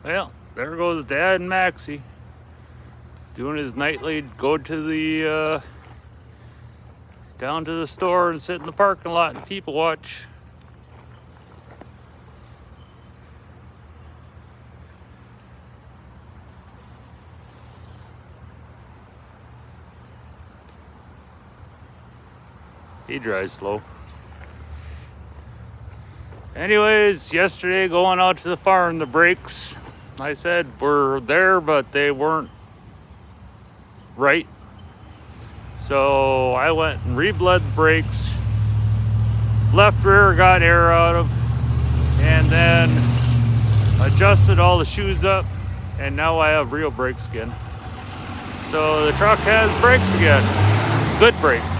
Well, there goes Dad and Maxie doing his nightly go to the down to the store and sit in the parking lot and people watch. He drives slow. Anyways, yesterday going out to the farm, the brakes, I said were there, but they weren't right. So I went and rebled the brakes, left rear got air out of, and then adjusted all the shoes up, and now I have real brakes again. So the truck has brakes again, good brakes.